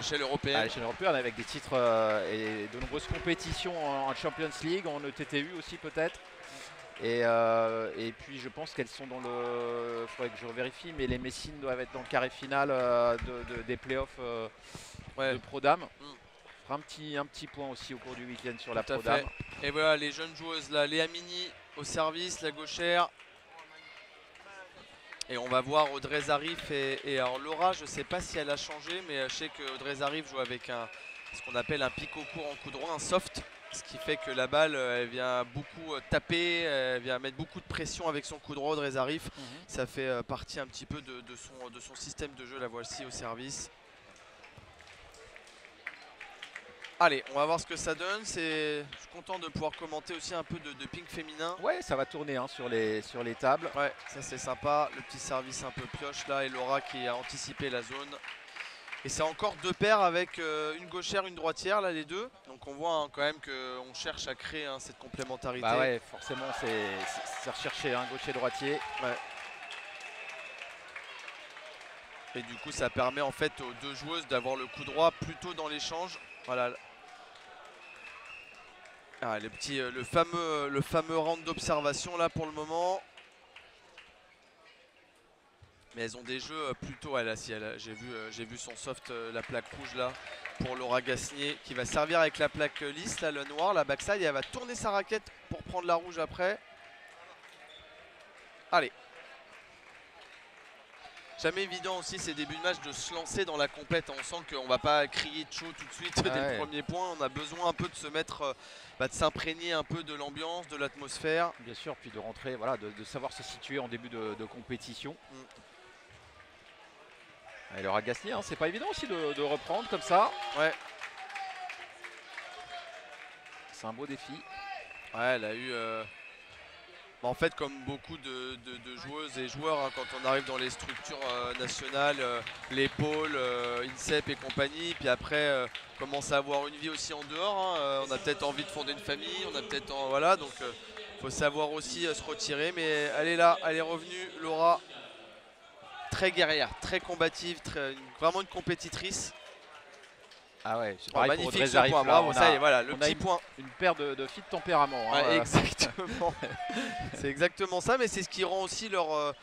l'échelle européenne. À l'échelle européenne, avec des titres et de nombreuses compétitions en Champions League, en ETTU aussi peut-être. Et puis je pense qu'elles sont dans le... Il faudrait que je vérifie, mais les Messines doivent être dans le carré final des playoffs de Pro-Dame. Un petit point aussi au cours du week-end sur la Pro-Dame. Et voilà les jeunes joueuses là, Léa Mini au service, la gauchère. Et on va voir Audrey Zarif et alors Laura, je ne sais pas si elle a changé, mais je sais que Audrey Zarif joue avec ce qu'on appelle un pic au court en coup droit, un soft. Ce qui fait que la balle, elle vient beaucoup taper, elle vient mettre beaucoup de pression avec son coup droit, Audrey Zarif. Ça fait partie un petit peu de son système de jeu, la voici au service. Allez, on va voir ce que ça donne. Je suis content de pouvoir commenter aussi un peu de ping féminin. Ouais, ça va tourner hein, sur les tables. Ouais, ça c'est sympa. Le petit service un peu pioche là et Laura qui a anticipé la zone. Et c'est encore deux paires avec une gauchère, une droitière, là les deux. Donc on voit hein, quand même qu'on cherche à créer hein, cette complémentarité. Bah ouais, forcément c'est recherché, hein, gaucher-droitier. Ouais. Et du coup ça permet en fait aux deux joueuses d'avoir le coup droit plutôt dans l'échange. Voilà. Ah, le fameux round d'observation là pour le moment. Mais elles ont des jeux plutôt, j'ai vu son soft, la plaque rouge là, pour Laura Gasnier, qui va servir avec la plaque lisse, là, le noir, la backside, et elle va tourner sa raquette pour prendre la rouge après. Allez. Jamais évident aussi ces débuts de match de se lancer dans la compète. On sent qu'on ne va pas crier de chaud tout de suite dès le premier point. On a besoin un peu de se mettre, de s'imprégner un peu de l'ambiance, de l'atmosphère. Bien sûr, puis de rentrer, voilà, de savoir se situer en début de compétition. Et Laura Gasnier, hein, c'est pas évident aussi de reprendre comme ça. Ouais. C'est un beau défi. Ouais, elle a eu... En fait, comme beaucoup de joueuses et joueurs, hein, quand on arrive dans les structures nationales, l'épaule, INSEP et compagnie, puis après, commence à avoir une vie aussi en dehors. Hein, on a peut-être envie de fonder une famille, on a peut-être... voilà, donc il faut savoir aussi se retirer. Mais elle est là, elle est revenue, Laura. Très guerrière, très combative, vraiment une compétitrice. Ah ouais, c'est pareil pour magnifique ce point, bravo, ça y est, voilà, le petit point. Une paire de filles de tempérament. Ouais, exactement. C'est exactement ça, mais c'est ce qui rend aussi leur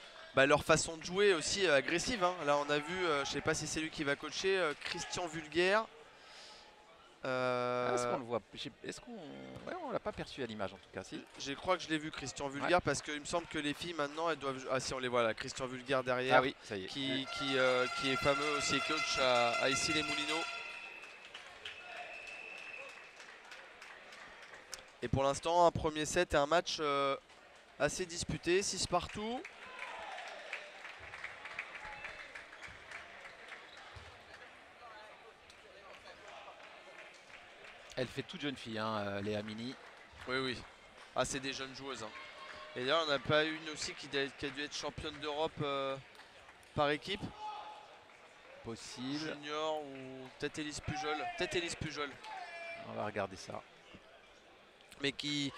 façon de jouer aussi agressive. Hein. Là, on a vu, je ne sais pas si c'est lui qui va coacher, Christian Vulgaire. Est-ce qu'on le voit? Est-ce qu'on... Ouais, on l'a pas perçu à l'image en tout cas. Si. Je crois que je l'ai vu Christian Vulgaire parce qu'il me semble que les filles maintenant elles doivent... Ah si on les voit là, Christian Vulgaire derrière. Ah oui, ça y est. Qui est fameux aussi coach à Issy-les-Moulineaux. Et pour l'instant un premier set et un match assez disputé, 6 partout. Elle fait toute jeune fille, hein, Léa Mini. Oui, oui. Ah, c'est des jeunes joueuses. Hein. Et d'ailleurs, on n'a pas une aussi qui a dû être championne d'Europe par équipe. Possible. Junior ou peut-être Élise Pujol. Peut-être Élise Pujol. On va regarder ça. Mais qui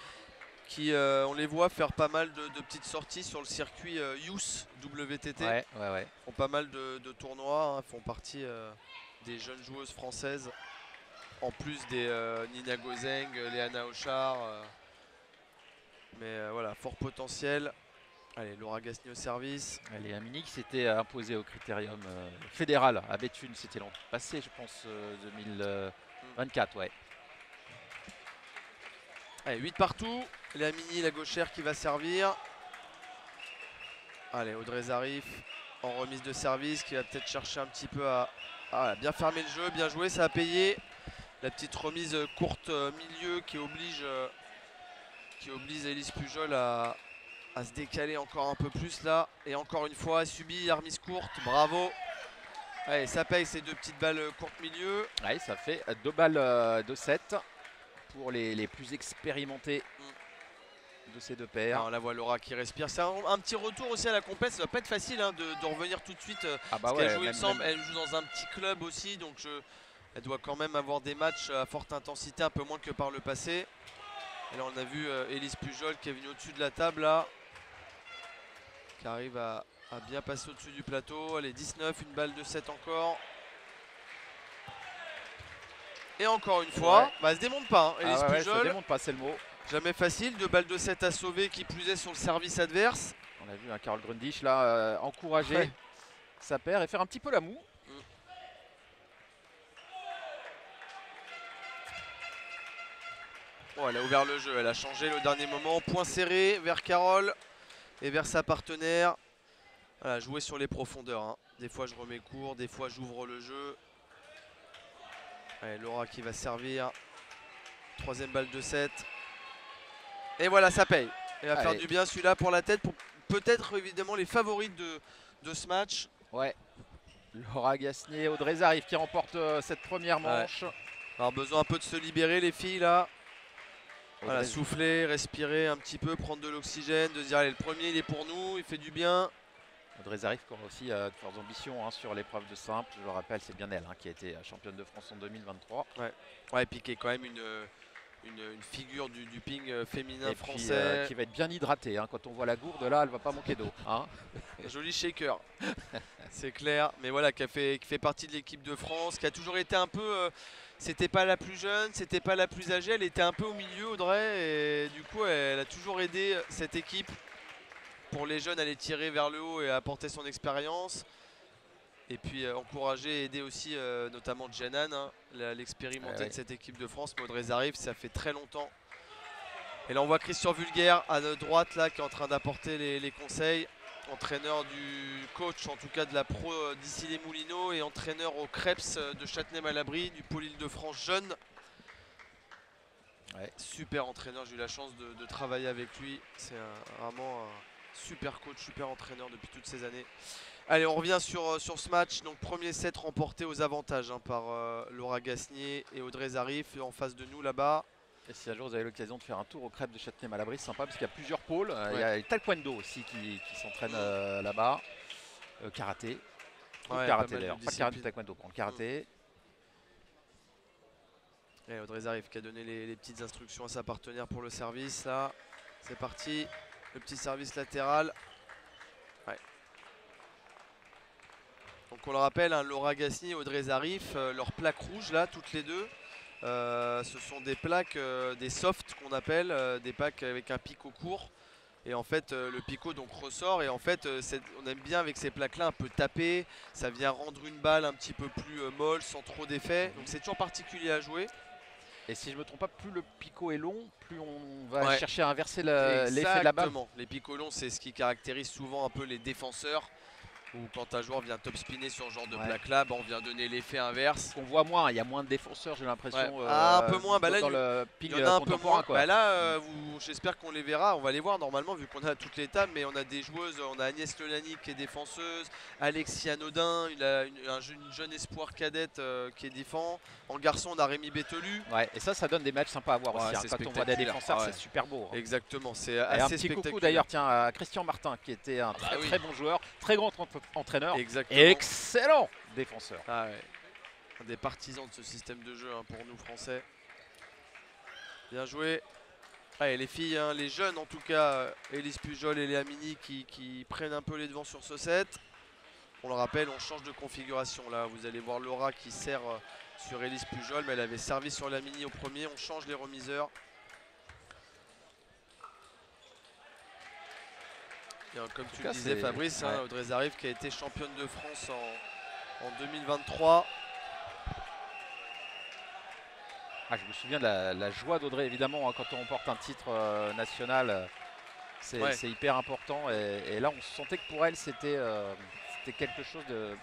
on les voit faire pas mal de petites sorties sur le circuit Youth WTT. Ouais, ouais, ouais. Font pas mal de tournois, hein, font partie des jeunes joueuses françaises. En plus des Nina Gozeng, Léana Auchard. Mais voilà, fort potentiel. Allez, Laura Gasnier au service. Léa Mini qui s'était imposée au critérium fédéral à Béthune, c'était l'an passé, je pense, 2024, ouais. Allez, 8 partout. Léa Mini, la gauchère qui va servir. Allez, Audrey Zarif en remise de service qui va peut-être chercher un petit peu à bien fermer le jeu, bien joué, ça a payé. La petite remise courte milieu qui oblige Élise Pujol à se décaler encore un peu plus là. Et encore une fois, subit la remise courte, bravo. Allez, ça paye ces deux petites balles courtes milieu. Ouais, ça fait 2 balles de 7 pour les plus expérimentés de ces deux paires. Alors, on la voit Laura qui respire. C'est un petit retour aussi à la compète. Ça va pas être facile hein, de revenir tout de suite. Parce qu'elle joue, il me semble, elle joue dans un petit club aussi. Donc elle doit quand même avoir des matchs à forte intensité, un peu moins que par le passé. Et là, on a vu Élise Pujol qui est venue au-dessus de la table là. Qui arrive à bien passer au-dessus du plateau. Elle est 19, une balle de 7 encore. Et encore une fois, Ouais. bah, elle se démonte pas. Hein. Élise Ah ouais, ça Pujol, démonte pas, c'est le mot. jamais facile. 2 balles de 7 à sauver qui plus est sur le service adverse. On a vu un Carl Grundich là encourager Ouais. sa paire et faire un petit peu la moue. Bon, elle a ouvert le jeu, elle a changé le dernier moment. Point serré vers Carole et vers sa partenaire. Voilà, jouer sur les profondeurs. Hein. Des fois je remets court, des fois j'ouvre le jeu. Allez, Laura qui va servir. Troisième balle de 7. Et voilà, ça paye. Il va faire du bien celui-là pour la tête, pour peut-être évidemment les favoris de ce match. Ouais. Laura Gasnier, Audrey Zarif qui remporte cette première manche. Ouais. Alors besoin un peu de se libérer les filles là. Voilà, souffler, respirer un petit peu, prendre de l'oxygène, de se dire allez, le premier il est pour nous, il fait du bien. Audrey Zarif qui aura aussi de fortes ambitions hein, sur l'épreuve de simple. Je le rappelle, c'est bien elle hein, qui a été championne de France en 2023. Ouais, et puis qui est quand même une figure du ping féminin et français. Puis, qui va être bien hydratée. Hein. Quand on voit la gourde là, elle va pas manquer d'eau. Hein. Joli shaker, c'est clair. Mais voilà, qui fait partie de l'équipe de France, qui a toujours été un peu... c'était pas la plus jeune, c'était pas la plus âgée, elle était un peu au milieu Audrey. Et du coup, elle a toujours aidé cette équipe pour les jeunes à les tirer vers le haut et à apporter son expérience. Et puis encourager et aider aussi notamment Janan, hein, l'expérimenté de cette équipe de France. Mais Audrey Zarif, ça fait très longtemps. Et là on voit Christian Vulgaire à notre droite là qui est en train d'apporter les conseils. Entraîneur du coach, en tout cas de la pro d'ici les Moulineaux, et entraîneur au Krebs de Châtenay-Malabry, du pôle Île-de-France jeune. Ouais. Super entraîneur, j'ai eu la chance de travailler avec lui. C'est vraiment un super coach, super entraîneur depuis toutes ces années. Allez, on revient sur ce match. Donc premier set remporté aux avantages hein, par Laura Gasnier et Audrey Zarif en face de nous là-bas. Et si un jour vous avez l'occasion de faire un tour au crêpes de Châtenay-Malabry, c'est sympa parce qu'il y a plusieurs pôles. Il y a le taekwondo aussi qui s'entraîne là-bas. Karaté. Karaté d'ailleurs. Pas karaté, taekwondo, le karaté. Et Audrey Zarif qui a donné les petites instructions à sa partenaire pour le service là. C'est parti. Le petit service latéral. Ouais. Donc on le rappelle, hein, Laura Gasnier et Audrey Zarif, leurs plaques rouges là, toutes les deux. Ce sont des plaques, des softs qu'on appelle, des plaques avec un picot court. Et en fait le picot donc ressort et en fait on aime bien avec ces plaques là un peu taper. Ça vient rendre une balle un petit peu plus molle sans trop d'effet. Donc c'est toujours particulier à jouer. Et si je ne me trompe pas, plus le picot est long, plus on va chercher à inverser l'effet de la balle. Exactement, les picots longs c'est ce qui caractérise souvent un peu les défenseurs. Ou quand un joueur vient top spinner sur ce genre de plaque là, bah on vient donner l'effet inverse. On voit moins, il y a moins de défenseurs j'ai l'impression. Un peu moins, bah là dans le ping il y en a un peu moins. Quoi. Bah là j'espère qu'on les verra, on va les voir normalement vu qu'on a toutes les tables, mais on a des joueuses, on a Agnès Lelani qui est défenseuse, Alexia Nodin, une jeune espoir cadette qui est défend. En garçon on a Rémi Bételu. Ouais, et ça donne des matchs sympas à voir aussi. Hein. Quand on voit des défenseurs, c'est super beau. Hein. Exactement, c'est assez spectaculaire. Un petit coucou d'ailleurs tiens à Christian Martin qui était un très bon joueur, très grand entraîneur. Exactement. Et excellent défenseur. Ah ouais. Un des partisans de ce système de jeu hein, pour nous français. Bien joué. Allez, les filles, hein, les jeunes en tout cas, Élise Pujol et Léa Mini qui prennent un peu les devants sur ce set. On le rappelle, on change de configuration là. Vous allez voir Laura qui sert sur Élise Pujol, mais elle avait servi sur Léa Mini au premier. On change les remiseurs. Et, comme tu le disais Fabrice, hein, Audrey Zarif qui a été championne de France en 2023. Ah, je me souviens de la joie d'Audrey évidemment hein, quand on remporte un titre national. C'est hyper important et là on sentait que pour elle c'était quelque chose de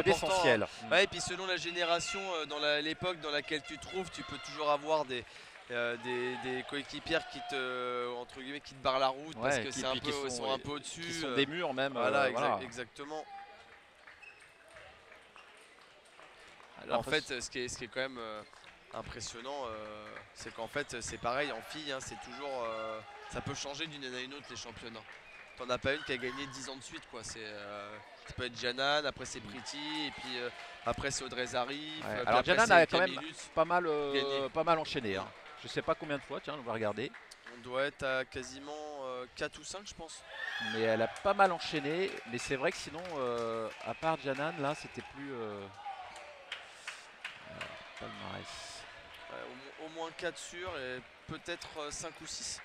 essentiel. Hein. Ouais, et puis selon la génération, dans l'époque dans laquelle tu te trouves, tu peux toujours avoir des coéquipières qui te barrent la route parce que c'est sont un peu au-dessus. Qui sont des murs même. Voilà, exactement. Alors, en fait, ce qui est quand même impressionnant, c'est qu'en fait c'est pareil en filles, hein, c'est toujours ça peut changer d'une année à une autre les championnats. T'en as pas une qui a gagné 10 ans de suite quoi. Ça peut être Janan, après c'est Priti, et puis après c'est Audrey Zarif. Ouais. Alors Janan a quand même pas mal enchaîné. Hein. Je sais pas combien de fois, tiens, on va regarder. On doit être à quasiment 4 ou 5 je pense. Mais elle a pas mal enchaîné, mais c'est vrai que sinon, à part Janan, là c'était plus palmarès. au moins 4 sûrs et peut-être 5 ou 6.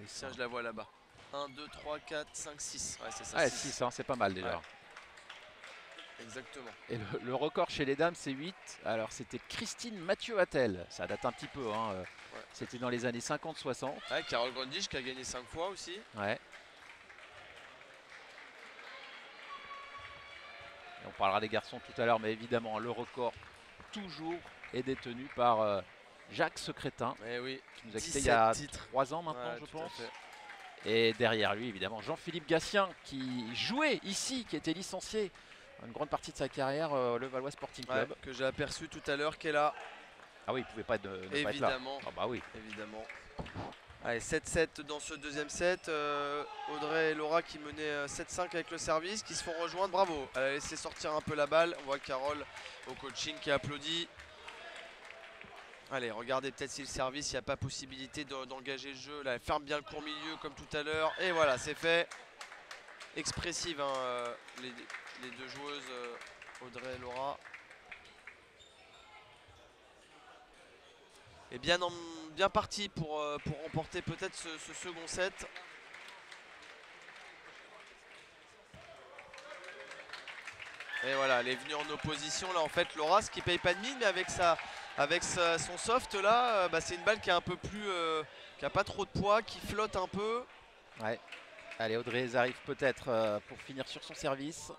Tiens, je la vois là-bas. 1, 2, 3, 4, 5, 6. Ouais, c'est ça. Ouais, 6, c'est pas mal déjà. Ouais. Exactement. Et le record chez les dames, c'est 8. Alors, c'était Christine Mathieu-Attel. Ça date un petit peu. Hein. Ouais. C'était dans les années 50-60. Ouais, Carole Grundisch qui a gagné 5 fois aussi. Ouais. Et on parlera des garçons tout à l'heure, mais évidemment, le record toujours est détenu par Jacques Secrétin, oui. qui nous a quitté il y a 3 ans maintenant, je pense. Et derrière lui, évidemment, Jean-Philippe Gatien, qui jouait ici, qui était licencié une grande partie de sa carrière, le Valois Sporting Club. Que j'ai aperçu tout à l'heure, qui est là. Ah oui, il ne pouvait pas ne pas être là. Évidemment. Ah bah oui. Évidemment. Allez, 7-7 dans ce deuxième set. Audrey et Laura qui menaient 7-5 avec le service, qui se font rejoindre. Bravo. Elle a laissé sortir un peu la balle. On voit Carole au coaching qui applaudit. Allez, regardez peut-être si le service, il n'y a pas possibilité d'engager le jeu. Là, elle ferme bien le court milieu comme tout à l'heure. Et voilà, c'est fait. Expressive, hein, les deux joueuses, Audrey et Laura. Et bien parti pour remporter peut-être ce second set. Et voilà, elle est venue en opposition là en fait Laura, ce qui paye pas de mine, mais avec son soft là, c'est une balle qui est un peu plus, qui a pas trop de poids, qui flotte un peu. Ouais. Allez, Audrey arrive peut-être pour finir sur son service.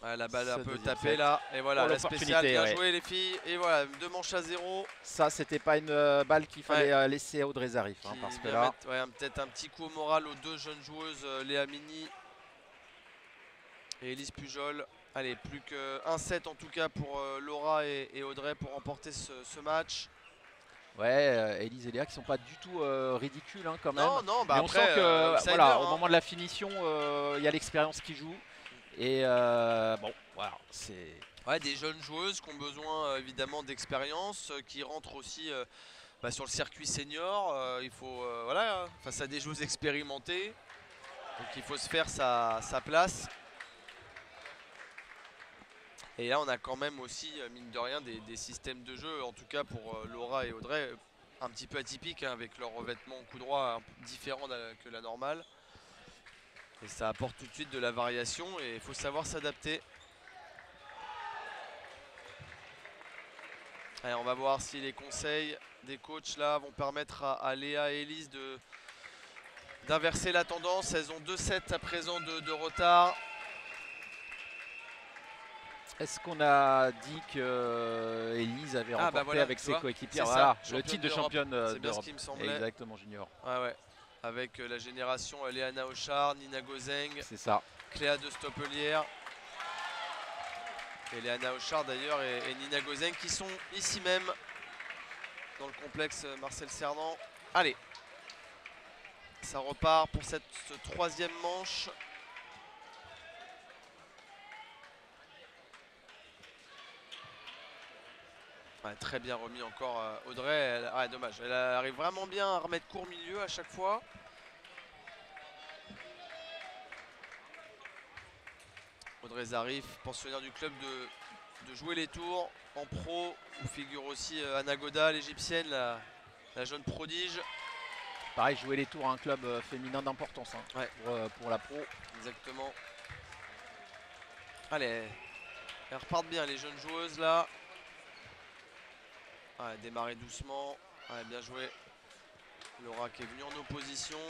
Ouais, la balle un peu tapée là, et voilà la spéciale, bien joué les filles, et voilà, 2 manches à 0. Ça, c'était pas une balle qu'il fallait laisser à Audrey Zarif, hein, parce que là... peut-être un petit coup au moral aux deux jeunes joueuses, Léa Mini et Elise Pujol. Allez, plus qu'un set en tout cas pour Laura et Audrey pour remporter ce match. Ouais, Elise et Léa qui sont pas du tout ridicules hein, quand même. Non, mais après, on sent que voilà, au moment de la finition, il y a l'expérience qui joue. Et bon, voilà, c'est... Ouais, des jeunes joueuses qui ont besoin évidemment d'expérience, qui rentrent aussi sur le circuit senior. Il faut, voilà, face à des joueuses expérimentées. Donc il faut se faire sa place. Et là, on a quand même aussi, mine de rien, des systèmes de jeu, en tout cas pour Laura et Audrey, un petit peu atypiques, hein, avec leur revêtement au coup droit un peu différent que la normale. Et ça apporte tout de suite de la variation et il faut savoir s'adapter. Allez, on va voir si les conseils des coachs là vont permettre à Léa et Elise d'inverser la tendance. Elles ont 2-7 à présent de retard. Est-ce qu'on a dit que Elise avait remporté avec ses coéquipières le titre de championne d'Europe? C'est bien ce qui me semblait. Exactement, junior. Ouais. Avec la génération Léana Auchard, Nina Gozeng, c'est ça. Cléa de Stoppelière. Et Léana Auchard d'ailleurs et Nina Gozeng qui sont ici même dans le complexe Marcel Cernan. Allez, ça repart pour cette troisième manche. Ouais, très bien remis encore Audrey. Dommage, elle arrive vraiment bien à remettre court milieu à chaque fois. Audrey Zarif, pensionnaire du club de jouer les tours en pro, où figure aussi Anna Goda, l'égyptienne, la jeune prodige. Pareil, jouer les tours à un club féminin d'importance hein, pour la pro. Exactement. Allez, elles repartent bien les jeunes joueuses là. Ouais, démarrer doucement. Ouais, bien joué. Laura qui est venue en opposition.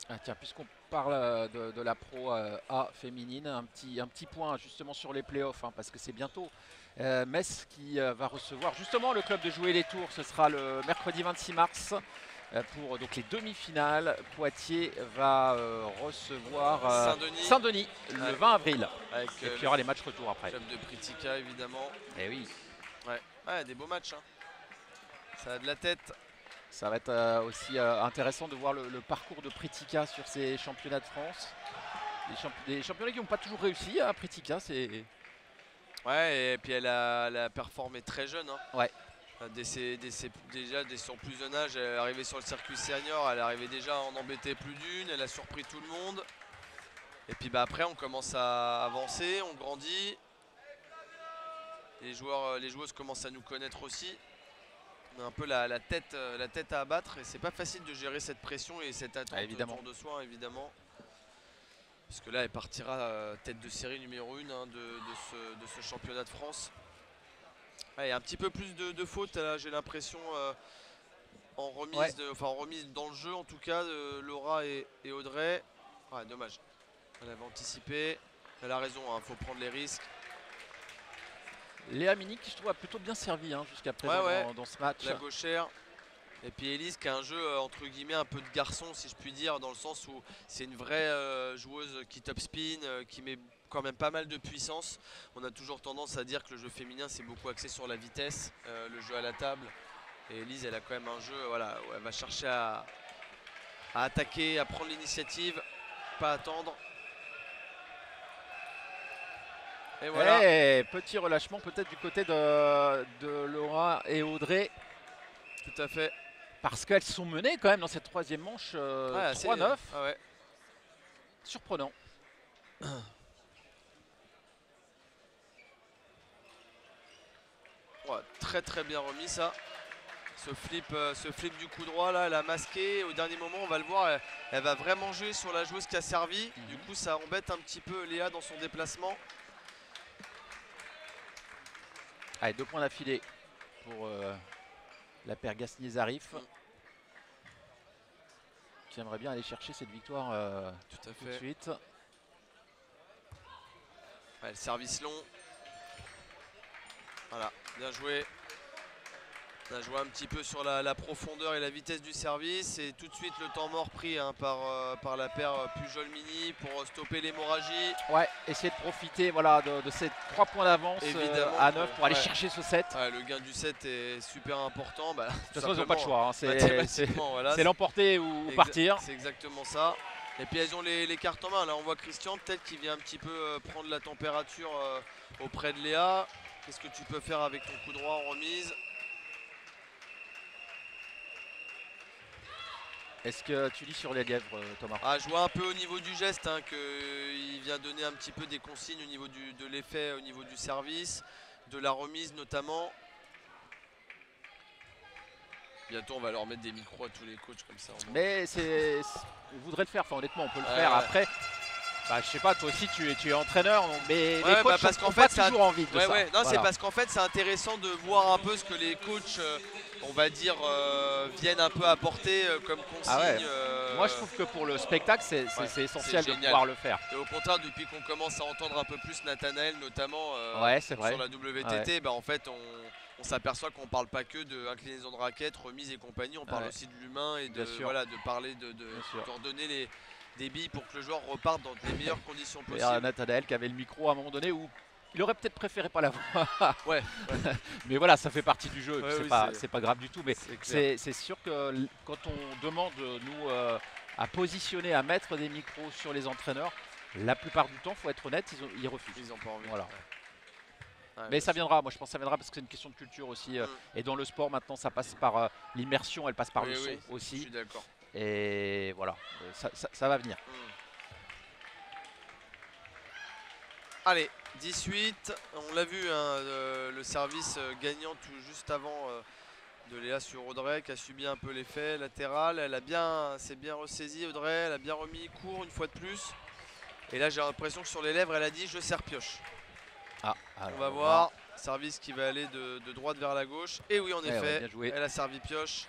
Ah tiens, puisqu'on parle de la Pro A féminine, un petit point justement sur les playoffs, hein, parce que c'est bientôt Metz qui va recevoir justement le club de jouer les tours. Ce sera le mercredi 26 mars. Pour donc les demi-finales, Poitiers va recevoir Saint-Denis le 20 avril. Et puis il y aura les matchs retour après. Club de Pritika évidemment. Et oui. Ouais, des beaux matchs. Hein. Ça a de la tête. Ça va être aussi intéressant de voir le parcours de Pritika sur ces championnats de France. Des championnats qui n'ont pas toujours réussi à Pritika. Ouais, et puis elle a performé très jeune. Hein. Ouais. Déjà dès son plus jeune âge, elle est arrivée sur le circuit senior, elle est arrivée déjà à en embêter plus d'une, elle a surpris tout le monde. Et puis après on commence à avancer, on grandit. Les joueuses commencent à nous connaître aussi. On a un peu la tête à abattre et c'est pas facile de gérer cette pression et cette attente autour de soi évidemment. Parce que là elle partira tête de série numéro 1 hein, de ce championnat de France. Il y a un petit peu plus de fautes, j'ai l'impression, en remise, en remise dans le jeu en tout cas, de Laura et Audrey. Ouais, dommage. Elle avait anticipé. Elle a raison, il faut prendre les risques. Léa Minic, je trouve, a plutôt bien servi hein, jusqu'à présent dans ce match. La gauchère. Et puis Elise qui a un jeu entre guillemets un peu de garçon si je puis dire, dans le sens où c'est une vraie joueuse qui top spin, qui met quand même pas mal de puissance. On a toujours tendance à dire que le jeu féminin c'est beaucoup axé sur la vitesse, le jeu à la table. Et Elise elle a quand même un jeu voilà, où elle va chercher à attaquer, à prendre l'initiative, pas attendre. Et voilà. Et petit relâchement peut-être du côté de Laura et Audrey. Tout à fait. Parce qu'elles sont menées quand même dans cette troisième manche 3-9. Ah ouais. Surprenant. Ouais, très bien remis ça. Ce flip du coup droit là, elle a masqué. Au dernier moment, on va le voir, elle va vraiment jouer sur la joueuse qui a servi. Du coup, ça embête un petit peu Léa dans son déplacement. Allez, 2 points d'affilée pour la paire Gasnier-Zarif. Qui aimerait bien aller chercher cette victoire tout de suite. Ouais, le service long. Voilà, bien joué. On a joué un petit peu sur la profondeur et la vitesse du service. Et tout de suite le temps mort pris hein, par la paire Pujol-Mini pour stopper l'hémorragie. Ouais, essayer de profiter voilà, de ces 3 points d'avance à 9 pour aller chercher ce set. Ouais, le gain du set est super important. Bah, de toute façon, ils n'ont pas de choix. Hein. C'est l'emporter ou partir. C'est exactement ça. Et puis elles ont les cartes en main. Là, on voit Christian peut-être qui vient un petit peu prendre la température auprès de Léa. Qu'est-ce que tu peux faire avec ton coup droit en remise? Est-ce que tu lis sur les lièvres, Thomas? Je vois un peu au niveau du geste hein, qu'il vient donner un petit peu des consignes au niveau de l'effet, au niveau du service, de la remise notamment. Bientôt on va leur mettre des micros à tous les coachs comme ça. Mais on voudrait le faire, enfin honnêtement on peut le faire. Après, bah, je sais pas, toi aussi tu es entraîneur, mais les coachs parce qu'en fait, pas toujours envie de ça. Non, voilà. c'est parce qu'en fait c'est intéressant de voir un peu ce que les coachs, on va dire, viennent un peu apporter comme consigne. Moi je trouve que pour le spectacle c'est essentiel de pouvoir le faire. Et au contraire, depuis qu'on commence à entendre un peu plus Nathanaël notamment sur la WTT, bah, en fait on s'aperçoit qu'on ne parle pas que d'inclinaison de raquette, remise et compagnie, on parle aussi de l'humain et de parler de redonner des billes pour que le joueur reparte dans les meilleures conditions possibles. Nathanaël qui avait le micro à un moment donné où il aurait peut-être préféré pas l'avoir. Mais voilà, ça fait partie du jeu, c'est pas grave du tout. Mais c'est sûr que quand on demande nous à positionner, à mettre des micros sur les entraîneurs, la plupart du temps, faut être honnête, ils refusent. Ils ont pas envie. Voilà. Mais ça viendra, moi je pense que ça viendra parce que c'est une question de culture aussi. Et dans le sport maintenant ça passe par l'immersion, elle passe par le son aussi. Je suis d'accord. Et voilà, ça va venir. Allez, 18, on l'a vu, hein, le service gagnant tout juste avant de Léa sur Audrey qui a subi un peu l'effet latéral. Elle s'est bien ressaisie Audrey, elle a bien remis court une fois de plus. Et là j'ai l'impression que sur les lèvres elle a dit je sers pioche. On va voir, service qui va aller de droite vers la gauche. Et oui en effet, elle a servi pioche.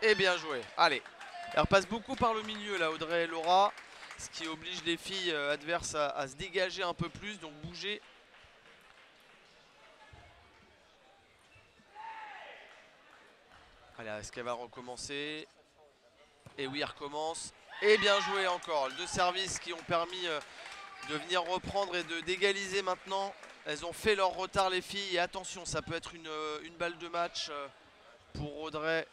Et bien joué, allez. Elle repasse beaucoup par le milieu là, Audrey et Laura. Ce qui oblige les filles adverses à se dégager un peu plus, donc bouger. Allez, est-ce qu'elle va recommencer? Et oui, elle recommence. Et bien joué encore. 2 services qui ont permis de venir reprendre et d'égaliser maintenant. Elles ont fait leur retard les filles. Et attention, ça peut être une balle de match pour Audrey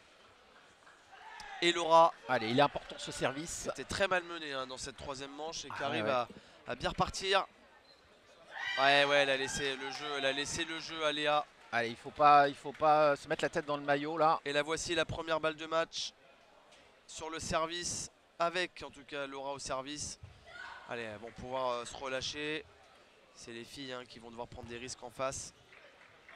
et Laura. Allez, il est important ce service. C'était très mal mené hein, dans cette troisième manche et qui arrive à bien repartir. Ouais, elle a laissé le jeu à Léa. Allez, il faut pas se mettre la tête dans le maillot là. Et la voici la première balle de match sur le service, avec en tout cas Laura au service. Allez, elles vont pouvoir se relâcher. C'est les filles hein, qui vont devoir prendre des risques en face.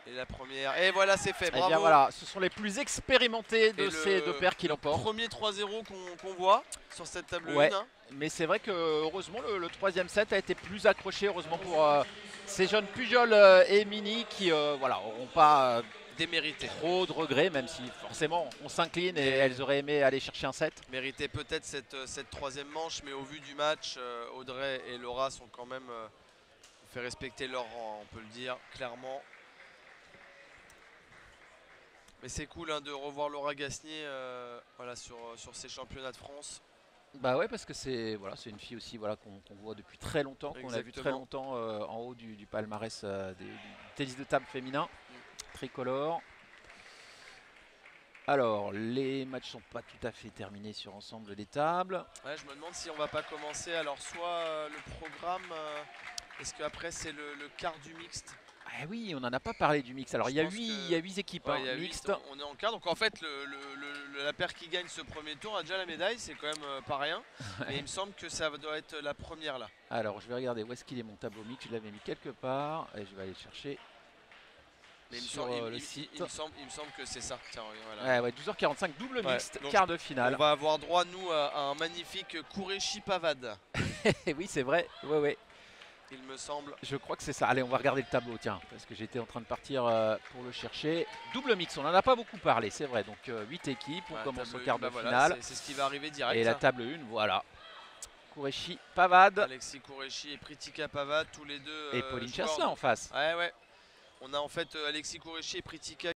Et la première, et voilà, c'est fait, bravo. Et bien voilà, ce sont les plus expérimentés de ces deux paires qui l'emportent. Premier 3-0 qu'on voit sur cette table 1. Hein. Mais c'est vrai que heureusement le troisième set a été plus accroché, heureusement pour ces jeunes Pujol et Mini qui voilà, n'auront pas démérité. Trop de regrets, même si forcément on s'incline et elles auraient aimé aller chercher un set. Mérité peut-être cette troisième manche, mais au vu du match, Audrey et Laura sont quand même fait respecter leur rang, on peut le dire clairement. Mais c'est cool hein, de revoir Laura Gasnier voilà, sur ces championnats de France. Bah ouais, parce que c'est voilà, une fille aussi voilà, qu'on voit depuis très longtemps, qu'on a vu très longtemps en haut du palmarès du tennis de table féminin, tricolore. Alors, les matchs sont pas tout à fait terminés sur l'ensemble des tables. Ouais, je me demande si on va pas commencer. Alors, soit le programme, est-ce qu'après c'est le quart du mixte? Ah oui, on n'en a pas parlé du mix. Alors, il y a 8 équipes ouais, mixtes. On est en quart, donc en fait, la paire qui gagne ce premier tour a déjà la médaille, c'est quand même pas rien. Et il me semble que ça doit être la première là. Alors, je vais regarder où est-ce qu'il est mon tableau mix. Je l'avais mis quelque part et je vais aller le chercher. Mais sur le site. Il me semble que c'est ça. Tiens, voilà. Ouais, 12h45, double mixte, quart de finale. On va avoir droit, nous, à un magnifique Kureshi Pavad. Oui, c'est vrai. Ouais. Il me semble. Je crois que c'est ça. Allez, on va regarder le tableau, tiens, parce que j'étais en train de partir pour le chercher. Double mix, on n'en a pas beaucoup parlé, c'est vrai. Donc 8 équipes, on commence au quart de finale. C'est ce qui va arriver direct. Et la table 1, voilà. Kureshi Pavad. Alexis Kureshi et Pritika Pavad, tous les deux. Et Pauline Chasselin en face. Ouais. On a en fait Alexis Kureshi et Pritika